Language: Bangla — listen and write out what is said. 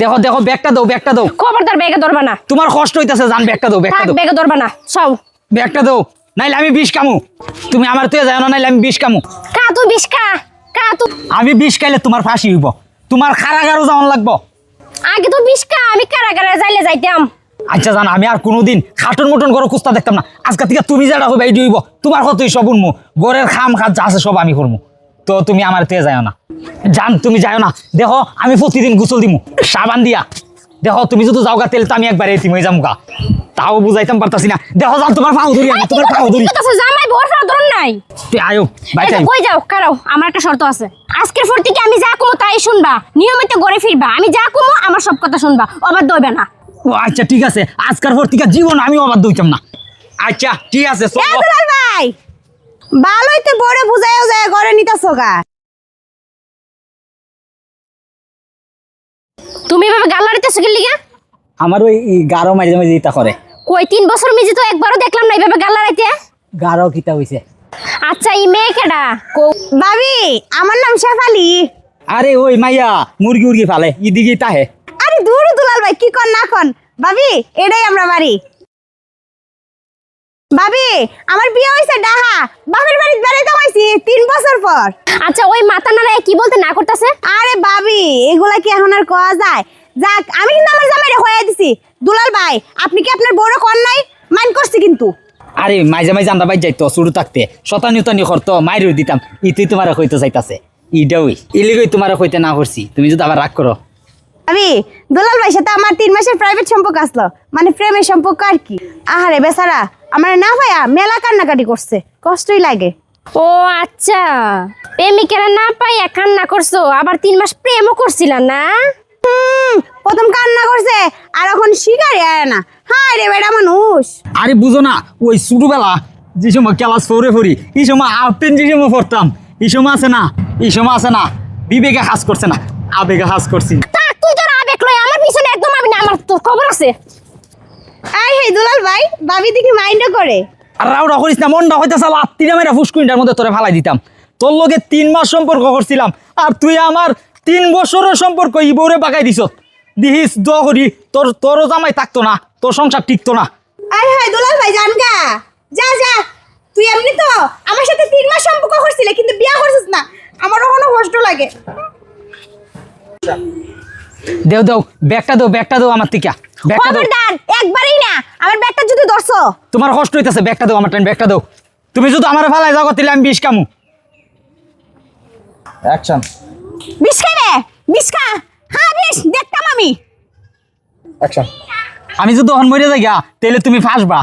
দেখো দেখো ব্যাগটা দাও খবরদার ব্যাগে ধরবা না। তোমার কষ্ট হইতাছে জান ব্যাগটা দাও ব্যাগে ধরবা না সব। ব্যাগটা দাও নাইলে আমি বিষ কামু। তুমি আমার তুই যাও না নাইলে আমি বিষ কামু। কা তুই বিষ কা তুই। আমি বিষ খাইলে তোমার ফাঁসি হইব, তোমার কারাগারও যাওয়ান লাগবো। আগে তো বিষ কা, আমি কারাগারে যাইতাম। আচ্ছা জান আমি আর কোনোদিন খাটন মটন করে কুস্তা দেখতাম না। আজকে থেকে তুমি যেটা হইবা এই হইব, তোমার কতই সব উনমু, ঘরের খাম খাত যা আছে সব আমি করবো। তো তুমি আমার তুই যাও না জান, তুমি যাও না। দেখো আমি প্রতিদিন গোসল দিমু সাবান দিয়া। দেখো তুমি যদি যাও গা তেল তো আমি একবার এতিম হয়ে যাম গা, তাও বুঝাইতাম পারতাছি না। দেখো জান তোমার পাও ধরি, আমি তোমার পাও ধরি। জামাই বর ফেরা ধরন নাই। তুই আয়ো বাইতে কই যাও কারাও, আমার একটা শর্ত আছে। আজকের পর থেকে আমি যা কমো তাই শুনবা, নিয়মিত ঘরে ফিরবা। আমি যা কমো আমার সব কথা শুনবা, অবাধ্য হইবে না। ও আচ্ছা ঠিক আছে, আজকের পর থেকে জীবন আমি অবাধ্য হইতাম না। আচ্ছা ঠিক আছে চলো। দুলাল ভাই ভালোই তো বড় বুঝাইও যায় ঘরে নিতাছো গা। তুমি এভাবে গাল লাড়িতেছো কি লিগা? আমার ওই গারো মাঝে মাঝে ইতা করে। কই 3 বছর মিজি তো একবারও দেখলাম না এভাবে গাল লাড়াইতে। গারো কিতা হইছে? আচ্ছা এই মেয়ে কেডা? ভাবি আমার নাম শেফালি। আরে ওই মাইয়া মুরগি উরগি ফালে ইদিকে তাহে। আরে দূর দুলাল ভাই কি কর না কন। ভাবি এটাই আমরা বাড়ি। ভাবি আমার বিয়ে হইছে ডাহা, বাপের বাড়ি বেড়াইতে হইছি 3 বছর পর। আচ্ছা ওই মাথা নাড়ায় কি বলতে না করতেছে? আরে ভাবি এগুলা কি এখন আর কোয়া যায়? যাক আমি কিন্তু আমার জামাইরে হইয়া দিছি। দুলাল ভাই আপনি কি আপনার বড় কর নাই? মাইন করছি কিন্তু। আরে মাঝে মাঝে আমরা বাইর যাইতো শুরু থাকতে শতানি উতানি করতো মাইরও দিতাম। ইতুই তোমার কইতে চাইতাছে ইডাউই ইলিগই তোমার কইতে না করছি, তুমি যদি আবার রাগ করো। ভাবি দুলাল ভাই সাথে আমার 3 মাসের প্রাইভেট সম্পর্ক আসলো, মানে প্রেমের সম্পর্ক আর কি। আহারে বেচারা আমার না ভাইয়া মেলা কান্নাকাটি করছে, কষ্টই লাগে। ও আচ্ছা, প্রেমিকেরা না পাই কান্না করছো, আবার 3 মাস প্রেমও করছিলা না? প্রথম কান্না করছে আর এখন শিকারি আয় না। হায় রে বেটা মানুষ। আরে বুঝো না ওই ছোটবেলা যে সময় ক্লাস 4-এ পড়ি এই সময় আপেন যে সময় পড়তাম এই সময় আছে না বিবেকে হাস করছে না আবেগে হাস করছি। তা তুই তোর আবেগ লই আমার পিছনে একদম আমি না, আমার তোর খবর আছে। আই হে দুলাল ভাই ভাবি দেখি মাইন্ড করে। আর রাউডা করিস না, মনটা হইতেছে লাত্তিটা মেরা ফুসকুইনটার মধ্যে তোরে ফালাই দিতাম। তোর লগে 3 মাস সম্পর্ক করছিলাম আর তুই আমার 3 বছরের সম্পর্ক ই বউরে বাগাই দিছ। দিহিস দোয়া করি তোরও জামাই থাকতো না, তোর সংসার টিকতো না। আই হাই দুলাল ভাই জান গা, যা যা। তুই এমনি তো আমার সাথে 3 মাস সম্পর্ক করছিস কিন্তু বিয়া করছিস না, আমারও কোনো কষ্ট লাগে। দেও ব্যাগটা দাও আমার থেকে। ব্যাগটা দাও, খবরদার একবারই না আমার ব্যাগটা যদি ধরছো। তোমার কষ্ট হইতাছে, ব্যাগটা দাও আমার টাইম, ব্যাগটা দাও। তুমি যদি আমার ফালাই যাও তাহলে আমি বিষ কামু। অ্যাকশন। বিষ খাইবে? বিষ খা। হ্যাঁ বিষ দেখতাম আমি। অ্যাকশন। আমি যদি তখন মরে যাই গা তাহলে তুমি ফাঁসবা।